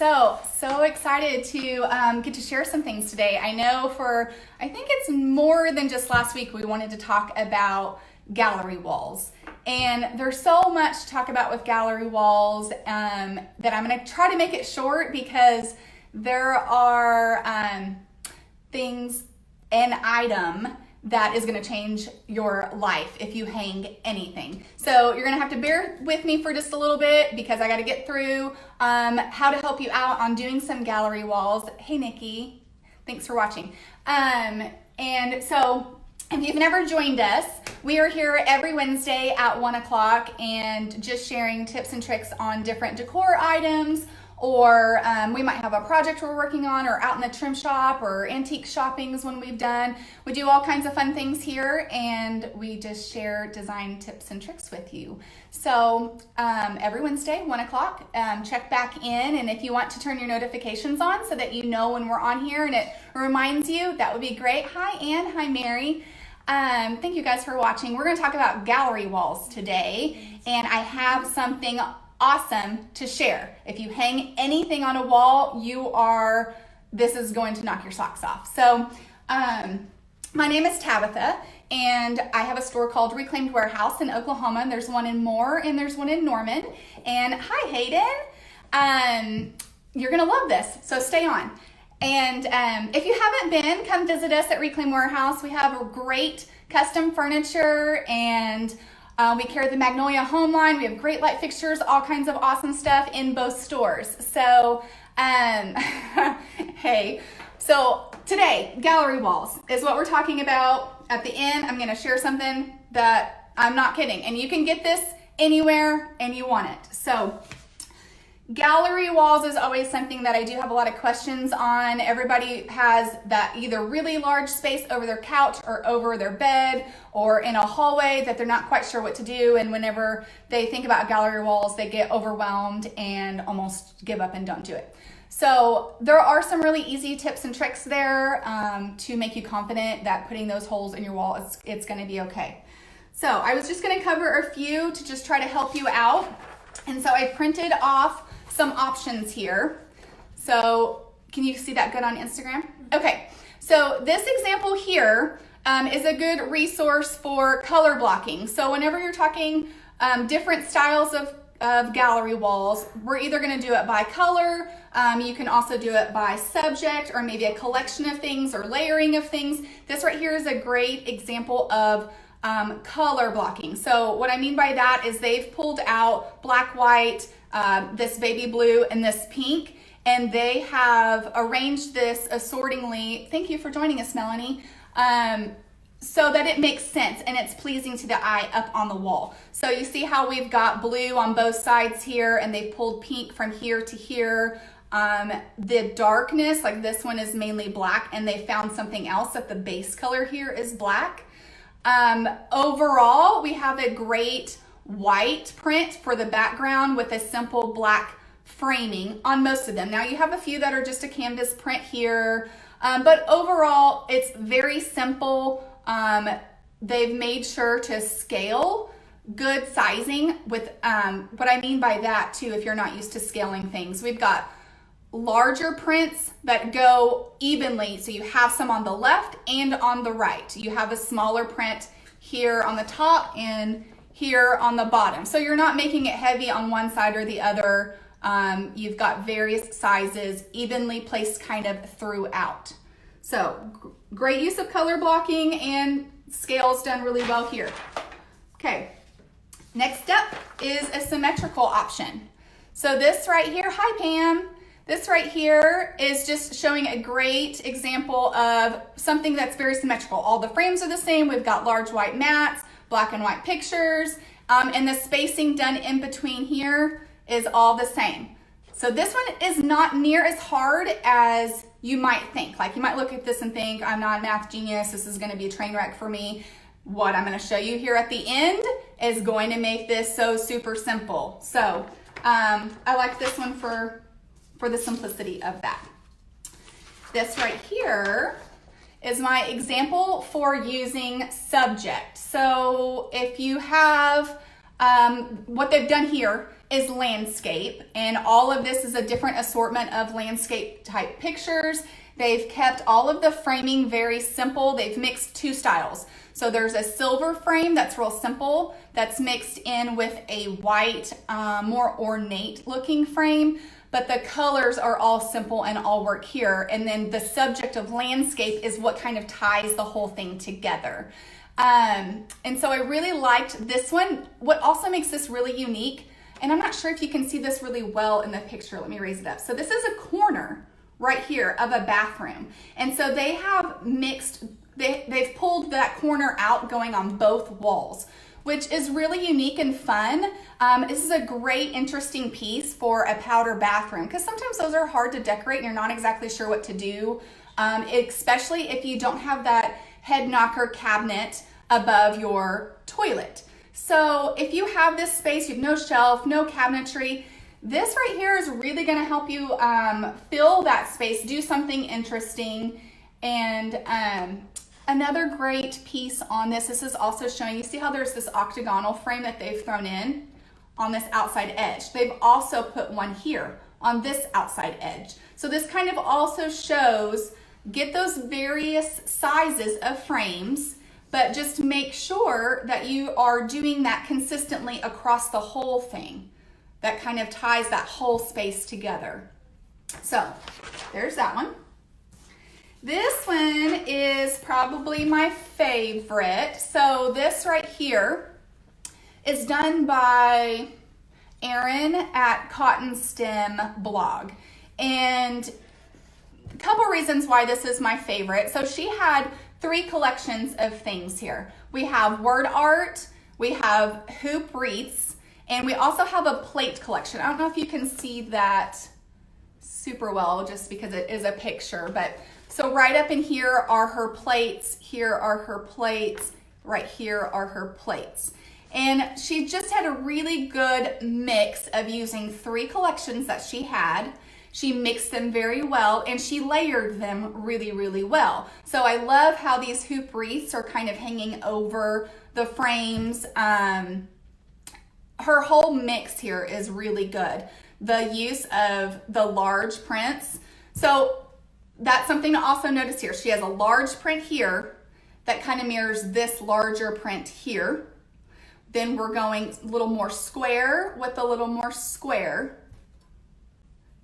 So excited to get to share some things today. I think it's more than just last week we wanted to talk about gallery walls. And there's so much to talk about with gallery walls that I'm going to try to make it short because there are things, an item that is going to change your life if you hang anything. So you're going to have to bear with me for just a little bit because I got to get through how to help you out on doing some gallery walls. Hey, Nikki, thanks for watching. And so if you've never joined us, we are here every Wednesday at 1 o'clock and just sharing tips and tricks on different decor items, or we might have a project we're working on, or out in the trim shop, or antique shoppings when we've done. We do all kinds of fun things here, and we just share design tips and tricks with you. So every Wednesday, 1 o'clock, check back in, and if you want to turn your notifications on so that you know when we're on here and it reminds you, that would be great. Hi, Ann. Hi, Mary. Thank you guys for watching. We're going to talk about gallery walls today, and I have something awesome to share. If you hang anything on a wall, this is going to knock your socks off. So my name is Tabitha, and I have a store called Reclaimed Warehouse in Oklahoma, and there's one in Moore and there's one in Norman. And hi, Hayden. You're gonna love this, so stay on. And if you haven't been, come visit us at Reclaimed Warehouse. We have a great custom furniture, and we carry the Magnolia Home line. We have great light fixtures, all kinds of awesome stuff in both stores. So, hey, so today, gallery walls is what we're talking about. At the end, I'm going to share something that I'm not kidding, and you can get this anywhere and you want it. So, gallery walls is always something that I do have a lot of questions on. Everybody has that either really large space over their couch or over their bed or in a hallway that they're not quite sure what to do. And whenever they think about gallery walls, they get overwhelmed and almost give up and don't do it. So there are some really easy tips and tricks there to make you confident that putting those holes in your wall, it's going to be okay. So I was just going to cover a few to just try to help you out. And so I printed off some options here. So can you see that good on Instagram? Okay, so this example here is a good resource for color blocking. So whenever you're talking different styles of gallery walls, we're either gonna do it by color, you can also do it by subject, or maybe a collection of things or layering of things. This right here is a great example of color blocking. So what I mean by that is they've pulled out black, white, this baby blue, and this pink, and they have arranged this assortingly. Thank you for joining us, Melanie. So that it makes sense and it's pleasing to the eye up on the wall. So you see how we've got blue on both sides here, and they've pulled pink from here to here. The darkness, like this one, is mainly black, and they found something else that the base color here is black. Overall, we have a great white print for the background with a simple black framing on most of them. Now you have a few that are just a canvas print here, but overall it's very simple. They've made sure to scale good sizing with what I mean by that too, if you're not used to scaling things. We've got larger prints that go evenly, so you have some on the left and on the right. You have a smaller print here on the top and here on the bottom. So you're not making it heavy on one side or the other. You've got various sizes evenly placed kind of throughout. So great use of color blocking, and scale's done really well here. Okay, next up is a symmetrical option. So this right here, hi Pam. This right here is just showing a great example of something that's very symmetrical. All the frames are the same. We've got large white mats, black and white pictures, and the spacing done in between here is all the same. So this one is not near as hard as you might think. Like you might look at this and think, I'm not a math genius, this is gonna be a train wreck for me. What I'm gonna show you here at the end is going to make this so super simple. So I like this one for the simplicity of that. This right here is my example for using subject. So if you have, what they've done here is landscape, and all of this is a different assortment of landscape type pictures. They've kept all of the framing very simple. They've mixed two styles. So there's a silver frame that's real simple that's mixed in with a white, more ornate looking frame, but the colors are all simple and all work here. And then the subject of landscape is what kind of ties the whole thing together. And so I really liked this one. What also makes this really unique, and I'm not sure if you can see this really well in the picture. Let me raise it up. So this is a corner right here of a bathroom. And so they have mixed, they've pulled that corner out going on both walls, which is really unique and fun. This is a great, interesting piece for a powder bathroom, because sometimes those are hard to decorate and you're not exactly sure what to do, especially if you don't have that head knocker cabinet above your toilet. So if you have this space, you have no shelf, no cabinetry, this right here is really going to help you fill that space, do something interesting. And another great piece on this is also showing, you see how there's this octagonal frame that they've thrown in on this outside edge. They've also put one here on this outside edge. So this kind of also shows, get those various sizes of frames, but just make sure that you are doing that consistently across the whole thing. That kind of ties that whole space together. So there's that one. This one is probably my favorite. So this right here is done by Erin at Cotton Stem Blog. And a couple reasons why this is my favorite. So she had 3 collections of things here. We have word art, we have hoop wreaths, and we also have a plate collection. I don't know if you can see that super well just because it is a picture, but so right up in here are her plates, here are her plates, right here are her plates. And she just had a really good mix of using 3 collections that she had. She mixed them very well and she layered them really, really well. So I love how these hoop wreaths are kind of hanging over the frames. Her whole mix here is really good. The use of the large prints. So that's something to also notice here. She has a large print here that kind of mirrors this larger print here. Then we're going a little more square with a little more square.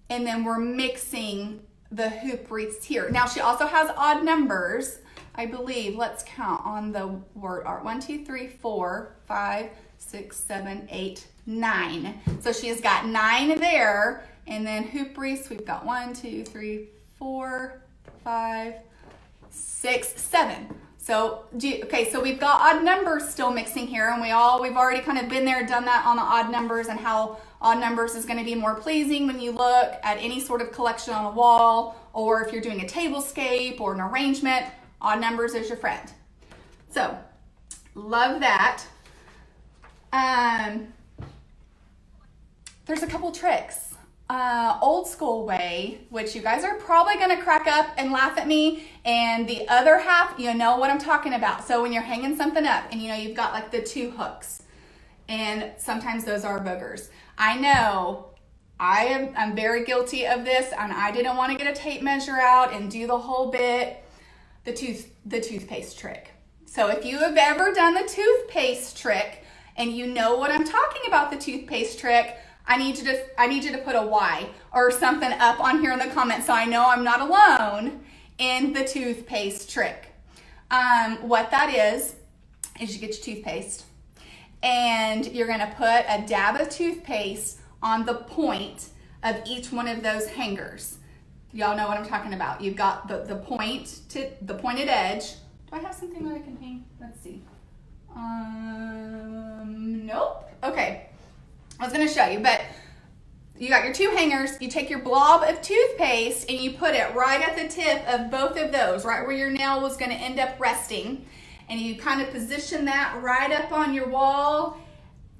And then we're mixing the hoop wreaths here. Now she also has odd numbers, I believe. Let's count on the word art. 1, 2, 3, 4, 5, 6, 7, 8, 9. So she has got 9 there. And then hoop wreaths, we've got 1, 2, 3, 4, 5, 6, 7. So, okay, so we've got odd numbers still mixing here, and we've already kind of been there, done that on the odd numbers and how odd numbers is going to be more pleasing when you look at any sort of collection on a wall, or if you're doing a tablescape or an arrangement, odd numbers is your friend. So, love that. There's a couple tricks. Old school way, which you guys are probably going to crack up and laugh at me, and the other half, you know what I'm talking about. So when you're hanging something up and you've got like the 2 hooks, and sometimes those are boogers. I know I'm very guilty of this, and I didn't want to get a tape measure out and do the whole bit. The toothpaste trick. So if you have ever done the toothpaste trick and you know what I'm talking about, the toothpaste trick, I need you to put a Y or something up on here in the comments so I know I'm not alone in the toothpaste trick. What that is you get your toothpaste and you're gonna put a dab of toothpaste on the point of each one of those hangers. Y'all know what I'm talking about. You've got the pointed edge. Do I have something that I can hang? Let's see. Nope. Okay. I was going to show you, but you got your 2 hangers. You take your blob of toothpaste and you put it right at the tip of both of those, right where your nail was going to end up resting. And you kind of position that right up on your wall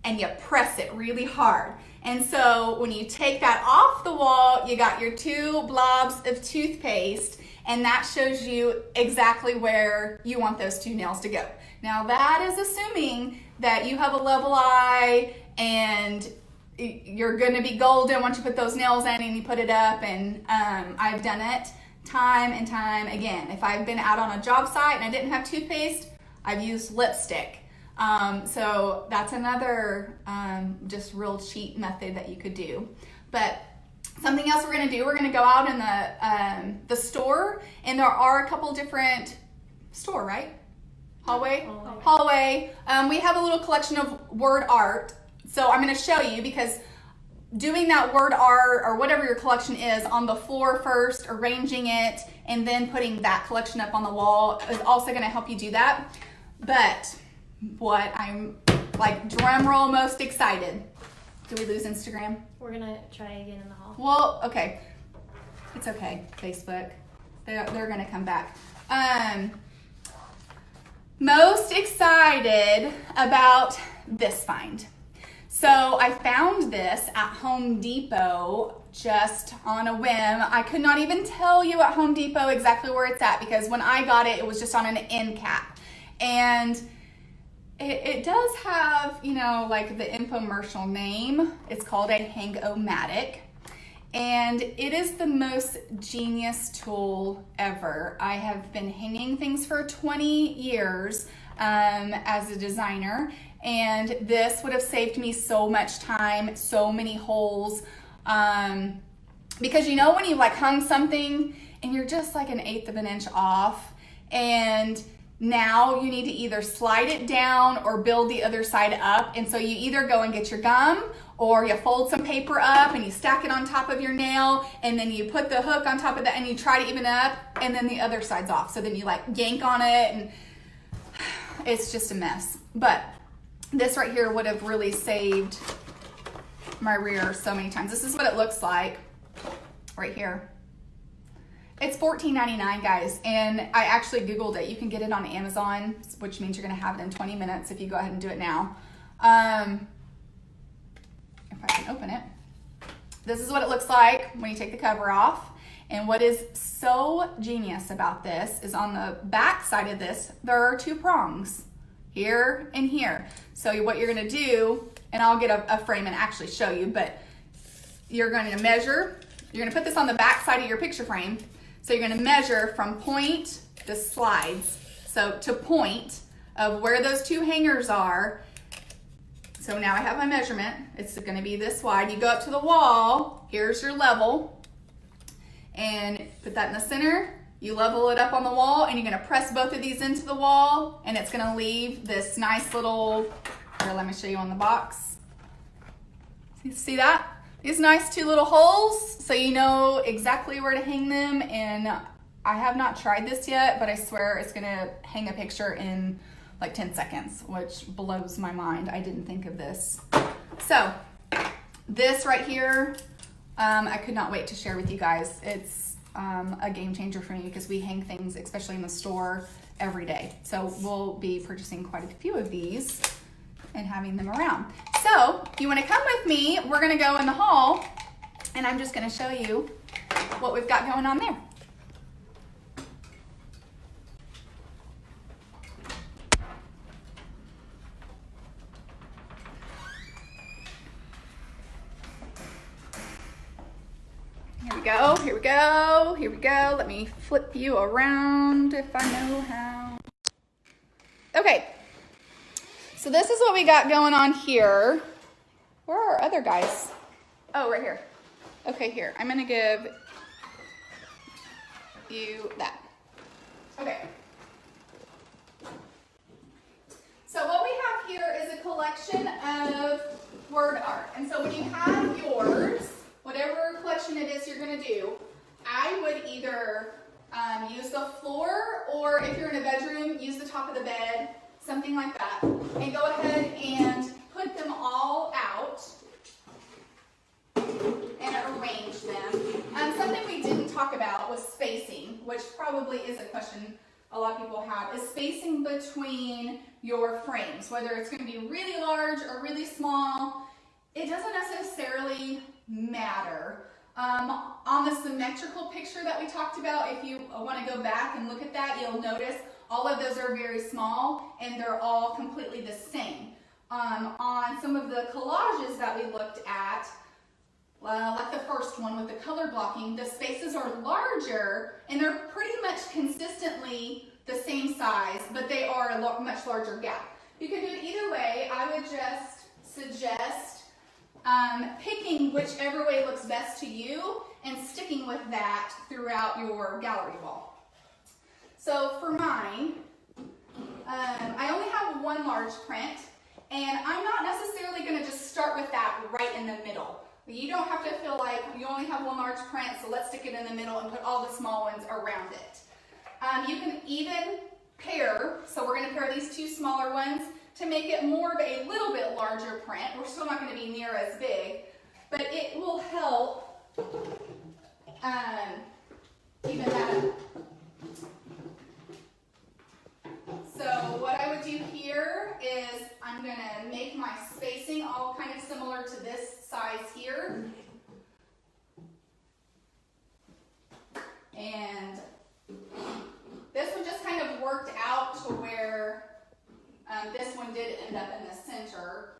and you press it really hard. And so when you take that off the wall, you got your 2 blobs of toothpaste, and that shows you exactly where you want those 2 nails to go. Now that is assuming that you have a level eye and you're going to be golden once you put those nails in and you put it up. And I've done it time and time again. If I've been out on a job site and I didn't have toothpaste, I've used lipstick. So that's another just real cheap method that you could do. But something else we're going to do, we're going to go out in the store, and there are a couple different store, right? Hallway. We have a little collection of word art. So I'm going to show you, because doing that word art or whatever your collection is on the floor first, arranging it, and then putting that collection up on the wall is also going to help you do that. But what I'm like, drum roll, most excited. Did we lose Instagram? We're going to try again in the hall. Well, okay. It's okay. Facebook. They're going to come back. Most excited about this find. So I found this at Home Depot just on a whim. I could not even tell you at Home Depot exactly where it's at, because when I got it, it was just on an end cap. And it does have, you know, like the infomercial name. It's called a Hang-O-Matic. And it is the most genius tool ever. I have been hanging things for 20 years as a designer. And this would have saved me so much time, so many holes. Because you know when you like hung something and you're just like 1/8 of an inch off, and now you need to either slide it down or build the other side up. And so you either go and get your gum, or you fold some paper up and you stack it on top of your nail, and then you put the hook on top of that and you try to even up, and then the other side's off. So then you like yank on it, and it's just a mess. But this right here would have really saved my rear so many times. This is what it looks like right here. It's $14.99, guys, and I actually Googled it. You can get it on Amazon, which means you're gonna have it in 20 minutes if you go ahead and do it now. If I can open it. This is what it looks like when you take the cover off. And what is so genius about this is on the back side of this, there are 2 prongs, here and here. So what you're gonna do, and I'll get a frame and actually show you, but you're gonna measure, you're gonna put this on the back side of your picture frame. So you're gonna measure from point, this slides, so to point of where those 2 hangers are. So now I have my measurement. It's gonna be this wide. You go up to the wall, here's your level, and put that in the center. You level it up on the wall, and you're gonna press both of these into the wall, and it's gonna leave this nice little, here, let me show you on the box. See that? These nice 2 little holes, so you know exactly where to hang them. And I have not tried this yet, but I swear it's gonna hang a picture in like 10 seconds, which blows my mind. I didn't think of this. So this right here, I could not wait to share with you guys. It's a game changer for me, because we hang things, especially in the store, every day. So we'll be purchasing quite a few of these and having them around. So if you want to come with me, we're going to go in the hall, and I'm just going to show you what we've got going on there. Here we go, here we go, here we go. Let me flip you around if I know how. Okay, so this is what we got going on here. Where are our other guys? Oh, right here. Okay, here. I'm gonna give you that. Okay. So what we have here is a collection of word art. And so when you have yours, whatever collection it is you're gonna do, I would either use the floor, or if you're in a bedroom, use the top of the bed, something like that, and go ahead and put them all out and arrange them. Something we didn't talk about was spacing, which probably is a question a lot of people have, is spacing between your frames, whether it's going to be really large or really small. It doesn't necessarily matter. On the symmetrical picture that we talked about, if you want to go back and look at that, you'll notice all of those are very small and they're all completely the same. on some of the collages that we looked at, like the first one with the color blocking, the spaces are larger and they're pretty much consistently the same size, but they are a much larger gap. You can do it either way. I would just suggest picking whichever way looks best to you and sticking with that throughout your gallery wall. So for mine, I only have one large print, and I'm not necessarily going to just start with that right in the middle. You don't have to feel like you only have one large print, so let's stick it in the middle and put all the small ones around it. You can even pair, so we're going to pair these two smaller ones to make it more of a little bit larger print. We're still not going to be near as big, but it will help even that up. So what I would do here is I'm going to make my spacing all kind of similar to this size here. And this one just kind of worked out to where this one did end up in the center,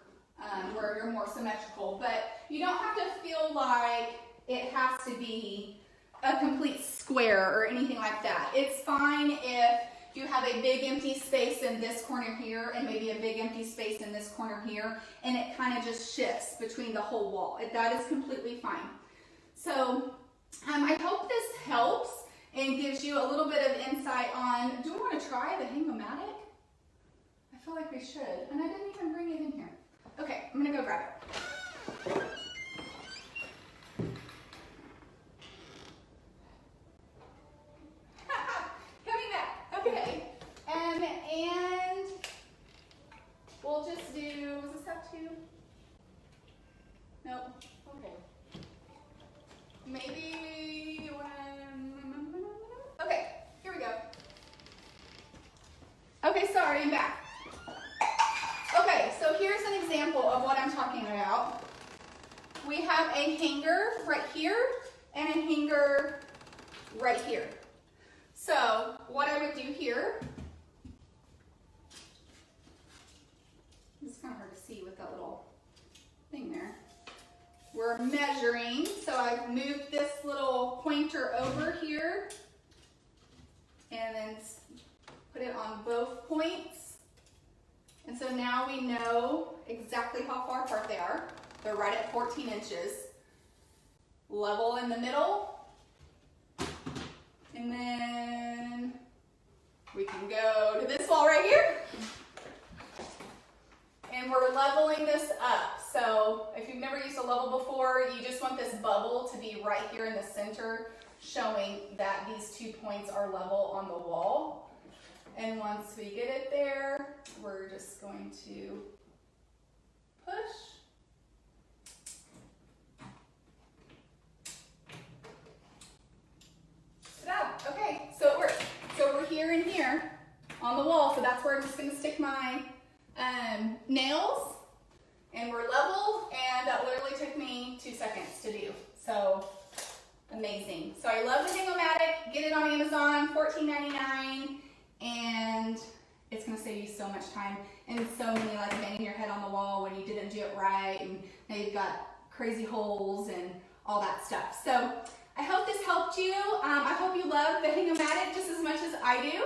where you're more symmetrical. But you don't have to feel like it has to be a complete square or anything like that. It's fine if you have a big empty space in this corner here and maybe a big empty space in this corner here, and it kind of just shifts between the whole wall. That is completely fine. So I hope this helps and gives you a little bit of insight on, do we want to try the Hang-O-Matic? I feel like we should, and I didn't even bring it in here. Okay, I'm gonna go grab it. Coming back, okay. And we'll just do, does this have two? Nope, okay. Maybe when, okay, here we go. Okay, sorry, I'm back. Okay, so here's an example of what I'm talking about. We have a hanger right here and a hanger right here. So what I would do here, it's kind of hard to see with that little thing there. We're measuring, so I've moved this little pointer over here and then put it on both points. And so now we know exactly how far apart they are. They're right at 14 inches. Level in the middle. And then we can go to this wall right here. And we're leveling this up. So if you've never used a level before, you just want this bubble to be right here in the center, showing that these 2 points are level on the wall. And once we get it there, we're just going to push. Ta-da! Okay, so it worked. So we're here and here on the wall, so that's where I'm just going to stick my nails, and we're level, and that literally took me 2 seconds to do. So amazing. So I love the Hang-O-Matic. Get it on Amazon, $14.99. And it's going to save you so much time and so many like banging your head on the wall when you didn't do it right, and now you've got crazy holes and all that stuff. So I hope this helped you. I hope you love the Hang-O-Matic just as much as I do.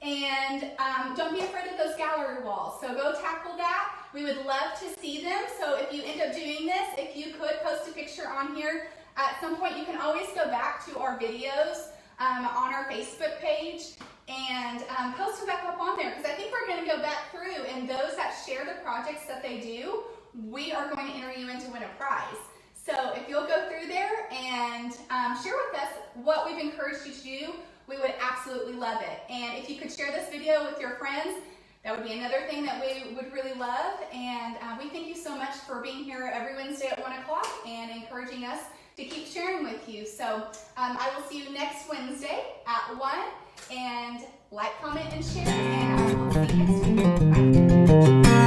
And don't be afraid of those gallery walls. So go tackle that. We would love to see them. So if you end up doing this, if you could post a picture on here at some point, you can always go back to our videos on our Facebook page and post them back up on there, because I think we're going to go back through, and those that share the projects that they do, we are going to enter you in to win a prize. So if you'll go through there and share with us what we've encouraged you to do, we would absolutely love it. And if you could share this video with your friends, that would be another thing that we would really love. And we thank you so much for being here every Wednesday at 1 o'clock and encouraging us to keep sharing with you. So I will see you next Wednesday at 1. And like, comment, and share, and I will see you next week. Bye.